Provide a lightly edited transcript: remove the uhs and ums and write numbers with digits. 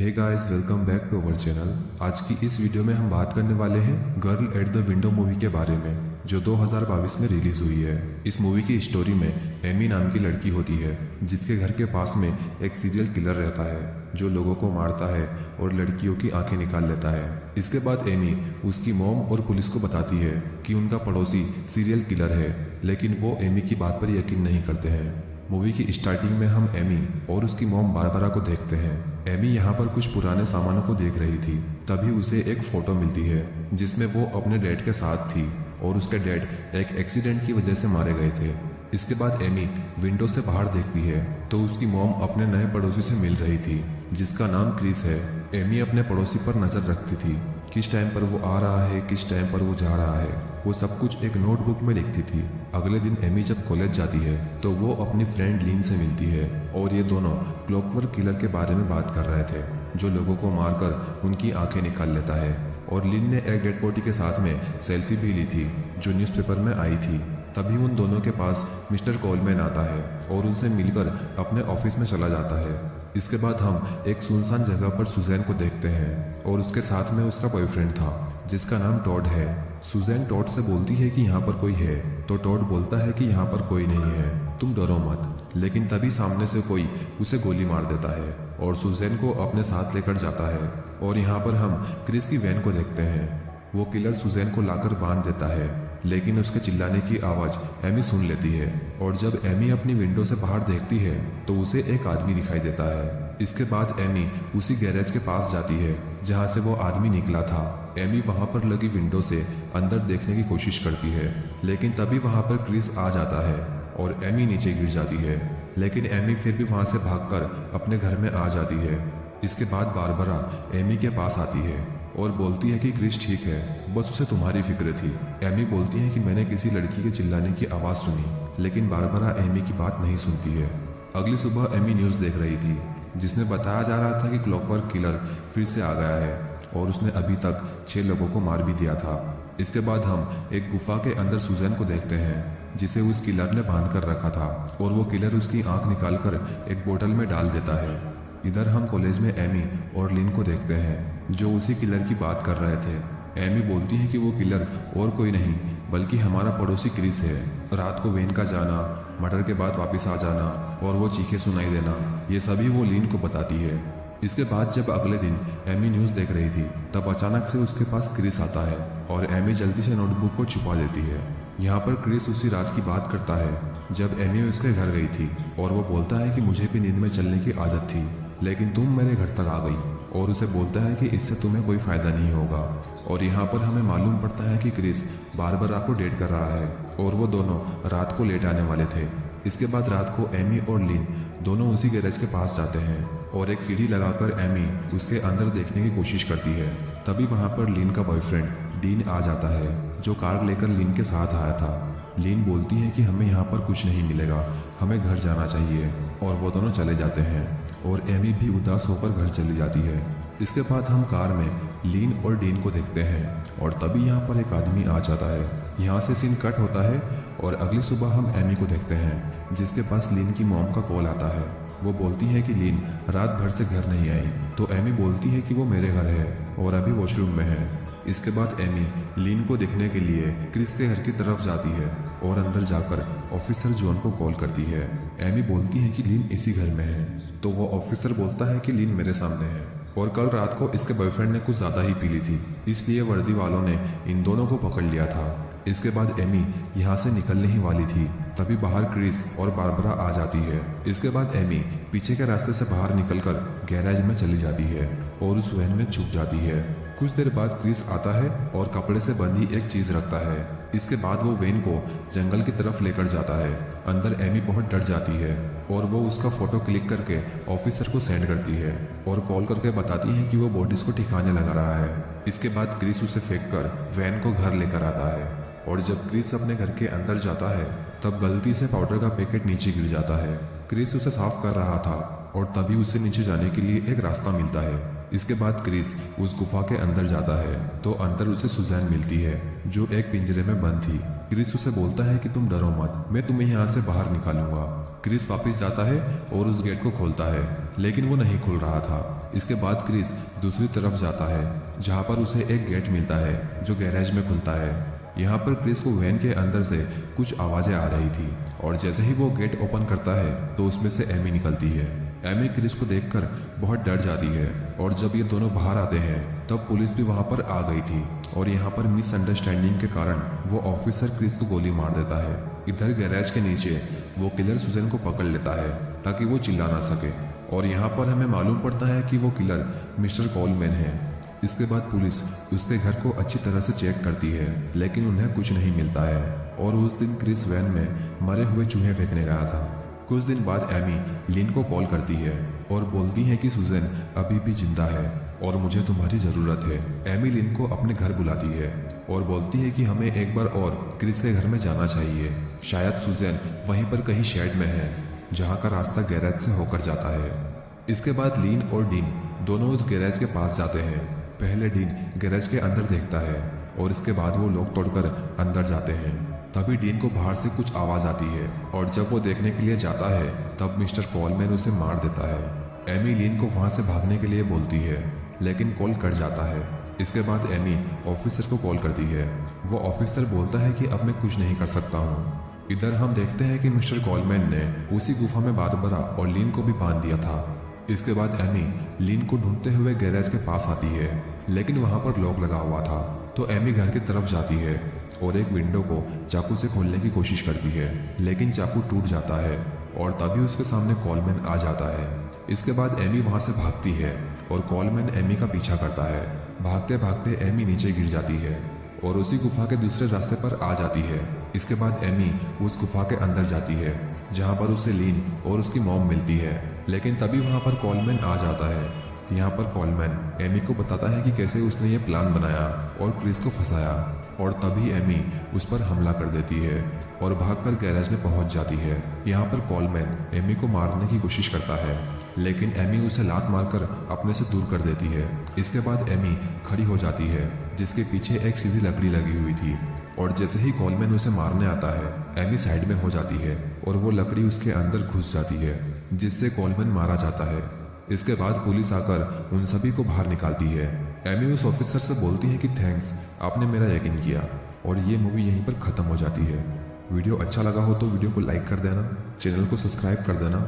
Hey guys, welcome back to our channel. आज की इस वीडियो में हम बात करने वाले हैं girl at the window movie के बारे में, जो 2022 में रिलीज हुई है। इस मूवी की स्टोरी में एमी नाम की लड़की होती है जिसके घर के पास में एक सीरियल किलर रहता है जो लोगों को मारता है और लड़कियों की आंखें निकाल लेता है। इसके बाद एमी उसकी मॉम और पुलिस को बताती है कि उनका पड़ोसी सीरियल किलर है, लेकिन वो एमी की बात पर यकीन नहीं करते हैं। मूवी की स्टार्टिंग में हम एमी और उसकी मॉम बारबरा को देखते हैं। एमी यहाँ पर कुछ पुराने सामानों को देख रही थी, तभी उसे एक फोटो मिलती है जिसमें वो अपने डैड के साथ थी और उसके डैड एक एक्सीडेंट की वजह से मारे गए थे। इसके बाद एमी विंडो से बाहर देखती है तो उसकी मॉम अपने नए पड़ोसी से मिल रही थी जिसका नाम क्रिस है। एमी अपने पड़ोसी पर नज़र रखती थी, किस टाइम पर वो आ रहा है, किस टाइम पर वो जा रहा है, वो सब कुछ एक नोटबुक में लिखती थी। अगले दिन एमी जब कॉलेज जाती है तो वो अपनी फ्रेंड लीन से मिलती है और ये दोनों क्लॉकवर्क किलर के बारे में बात कर रहे थे जो लोगों को मारकर उनकी आंखें निकाल लेता है। और लिन ने एक डेड बॉडी के साथ में सेल्फी भी ली थी जो न्यूज़पेपर में आई थी। तभी उन दोनों के पास मिस्टर कोलमैन आता है और उनसे मिलकर अपने ऑफिस में चला जाता है। इसके बाद हम एक सुनसान जगह पर सुजैन को देखते हैं और उसके साथ में उसका बॉयफ्रेंड था जिसका नाम टॉड है। सुजैन टॉड से बोलती है कि यहाँ पर कोई है, तो टॉड बोलता है कि यहाँ पर कोई नहीं है, तुम डरो मत। लेकिन तभी सामने से कोई उसे गोली मार देता है और सुजैन को अपने साथ लेकर जाता है। और यहाँ पर हम क्रिस की वैन को देखते हैं। वो किलर सुजैन को लाकर बांध देता है, लेकिन उसके चिल्लाने की आवाज़ एमी सुन लेती है। और जब एमी अपनी विंडो से बाहर देखती है तो उसे एक आदमी दिखाई देता है। इसके बाद एमी उसी गैरेज के पास जाती है जहाँ से वो आदमी निकला था। एमी वहाँ पर लगी विंडो से अंदर देखने की कोशिश करती है, लेकिन तभी वहाँ पर क्रिस आ जाता है और एमी नीचे गिर जाती है। लेकिन एमी फिर भी वहाँ से भागकर अपने घर में आ जाती है। इसके बाद बारबरा एमी के पास आती है और बोलती है कि क्रिस ठीक है, बस उसे तुम्हारी फिक्र थी। एमी बोलती है कि मैंने किसी लड़की के चिल्लाने की आवाज़ सुनी, लेकिन बारबरा एमी की बात नहीं सुनती है। अगली सुबह एमी न्यूज़ देख रही थी जिसमें बताया जा रहा था कि क्लॉकवर्क किलर फिर से आ गया है और उसने अभी तक 6 लोगों को मार भी दिया था। इसके बाद हम एक गुफा के अंदर सुजैन को देखते हैं जिसे उस किलर ने बांध कर रखा था और वो किलर उसकी आंख निकालकर एक बोतल में डाल देता है। इधर हम कॉलेज में एमी और लिन को देखते हैं जो उसी किलर की बात कर रहे थे। एमी बोलती है कि वो किलर और कोई नहीं बल्कि हमारा पड़ोसी क्रिस है। रात को वैन का जाना, मर्डर के बाद वापस आ जाना और वो चीखें सुनाई देना, ये सभी वो लिन को बताती है। इसके बाद जब अगले दिन एमी न्यूज़ देख रही थी तब अचानक से उसके पास क्रिस आता है और एमी जल्दी से नोटबुक को छुपा देती है। यहाँ पर क्रिस उसी रात की बात करता है जब एमी उसके घर गई थी और वो बोलता है कि मुझे भी नींद में चलने की आदत थी, लेकिन तुम मेरे घर तक आ गई। और उसे बोलता है कि इससे तुम्हें कोई फ़ायदा नहीं होगा। और यहाँ पर हमें मालूम पड़ता है कि क्रिस बारबरा को डेट कर रहा है और वो दोनों रात को लेट आने वाले थे। इसके बाद रात को एमी और लिन दोनों उसी गैरेज के पास जाते हैं और एक सीढ़ी लगाकर एमी उसके अंदर देखने की कोशिश करती है। तभी वहाँ पर लिन का बॉयफ्रेंड डीन आ जाता है जो कार लेकर लिन के साथ आया था। लिन बोलती है कि हमें यहाँ पर कुछ नहीं मिलेगा, हमें घर जाना चाहिए। और वो दोनों चले जाते हैं और एमी भी उदास होकर घर चली जाती है। इसके बाद हम कार में लिन और डीन को देखते हैं और तभी यहाँ पर एक आदमी आ जाता है। यहाँ से सीन कट होता है और अगली सुबह हम एमी को देखते हैं जिसके पास लिन की मॉम का कॉल आता है। वो बोलती है कि लिन रात भर से घर नहीं आई, तो एमी बोलती है कि वो मेरे घर है और अभी वॉशरूम में है। इसके बाद एमी लिन को देखने के लिए क्रिस के घर की तरफ जाती है और अंदर जाकर ऑफिसर जॉन को कॉल करती है। एमी बोलती है कि लिन इसी घर में है, तो वो ऑफिसर बोलता है कि लिन मेरे सामने है और कल रात को इसके बॉयफ्रेंड ने कुछ ज़्यादा ही पी ली थी, इसलिए वर्दी वालों ने इन दोनों को पकड़ लिया था। इसके बाद एमी यहाँ से निकलने ही वाली थी, तभी बाहर क्रिस और बारबरा आ जाती है। इसके बाद एमी पीछे के रास्ते से बाहर निकलकर गैरेज में चली जाती है और उस वैन में छुप जाती है। कुछ देर बाद क्रिस आता है और कपड़े से बंधी एक चीज़ रखता है। इसके बाद वो वैन को जंगल की तरफ लेकर जाता है। अंदर एमी बहुत डर जाती है और वो उसका फ़ोटो क्लिक करके ऑफिसर को सेंड करती है और कॉल करके बताती है कि वो बॉडीज़ को ठिकाने लगा रहा है। इसके बाद क्रिस उसे फेंक कर वैन को घर लेकर आता है और जब क्रिस अपने घर के अंदर जाता है तब गलती से पाउडर का पैकेट नीचे गिर जाता है। क्रिस उसे साफ कर रहा था और तभी उसे नीचे जाने के लिए एक रास्ता मिलता है। इसके बाद क्रिस उस गुफा के अंदर जाता है तो अंदर उसे सुजैन मिलती है जो एक पिंजरे में बंद थी। क्रिस उसे बोलता है कि तुम डरो मत, मैं तुम्हें यहाँ से बाहर निकालूंगा। क्रिस वापस जाता है और उस गेट को खोलता है, लेकिन वो नहीं खुल रहा था। इसके बाद क्रिस दूसरी तरफ जाता है जहाँ पर उसे एक गेट मिलता है जो गैरेज में खुलता है। यहाँ पर क्रिस को वैन के अंदर से कुछ आवाज़ें आ रही थी और जैसे ही वो गेट ओपन करता है तो उसमें से एमी निकलती है। एमी क्रिस को देखकर बहुत डर जाती है और जब ये दोनों बाहर आते हैं तब पुलिस भी वहाँ पर आ गई थी और यहाँ पर मिसअंडरस्टैंडिंग के कारण वो ऑफिसर क्रिस को गोली मार देता है। इधर गैरेज के नीचे वो किलर सुजैन को पकड़ लेता है ताकि वो चिल्ला ना सके और यहाँ पर हमें मालूम पड़ता है कि वो किलर मिस्टर कोलमैन है। इसके बाद पुलिस उसके घर को अच्छी तरह से चेक करती है लेकिन उन्हें कुछ नहीं मिलता है और उस दिन क्रिस वैन में मरे हुए चूहे फेंकने गया था। कुछ दिन बाद एमी लिन को कॉल करती है और बोलती है कि सुजैन अभी भी जिंदा है और मुझे तुम्हारी ज़रूरत है। एमी लिन को अपने घर बुलाती है और बोलती है कि हमें एक बार और क्रिस के घर में जाना चाहिए। शायद सुजैन वहीं पर कहीं शेड में है जहाँ का रास्ता गैरेज से होकर जाता है। इसके बाद लिन और डीन दोनों उस गैरेज के पास जाते हैं। पहले डीन गैरेज के अंदर देखता है और इसके बाद वो लॉक तोड़कर अंदर जाते हैं। तभी डीन को बाहर से कुछ आवाज़ आती है और जब वो देखने के लिए जाता है तब मिस्टर कोलमैन उसे मार देता है। एमी लिन को वहाँ से भागने के लिए बोलती है लेकिन कॉल कट जाता है। इसके बाद एमी ऑफिसर को कॉल करती है। वो ऑफिसर बोलता है कि अब मैं कुछ नहीं कर सकता हूँ। इधर हम देखते हैं कि मिस्टर कोलमैन ने उसी गुफा में बारबरा और लिन को भी बांध दिया था। इसके बाद एमी लिन को ढूंढते हुए गैरेज के पास आती है लेकिन वहाँ पर लॉक लगा हुआ था। तो एमी घर की तरफ जाती है और एक विंडो को चाकू से खोलने की कोशिश करती है लेकिन चाकू टूट जाता है और तभी उसके सामने कोलमैन आ जाता है। इसके बाद एमी वहाँ से भागती है और कोलमैन एमी का पीछा करता है। भागते भागते एमी नीचे गिर जाती है और उसी गुफा के दूसरे रास्ते पर आ जाती है। इसके बाद एमी उस गुफा के अंदर जाती है जहाँ पर उसे लीन और उसकी मॉम मिलती है, लेकिन तभी वहाँ पर कोलमैन आ जाता है। यहाँ पर कोलमैन एमी को बताता है कि कैसे उसने ये प्लान बनाया और क्रिस को फंसाया और तभी एमी उस पर हमला कर देती है और भागकर गैरेज में पहुंच जाती है। यहाँ पर कोलमैन एमी को मारने की कोशिश करता है लेकिन एमी उसे लात मारकर अपने से दूर कर देती है। इसके बाद एमी खड़ी हो जाती है जिसके पीछे एक सीधी लकड़ी लगी हुई थी और जैसे ही कोलमैन उसे मारने आता है एमी साइड में हो जाती है और वो लकड़ी उसके अंदर घुस जाती है जिससे कोलमैन मारा जाता है। इसके बाद पुलिस आकर उन सभी को बाहर निकालती है। एमी उस ऑफिसर से बोलती है कि थैंक्स, आपने मेरा यकीन किया और ये मूवी यहीं पर ख़त्म हो जाती है। वीडियो अच्छा लगा हो तो वीडियो को लाइक कर देना, चैनल को सब्सक्राइब कर देना।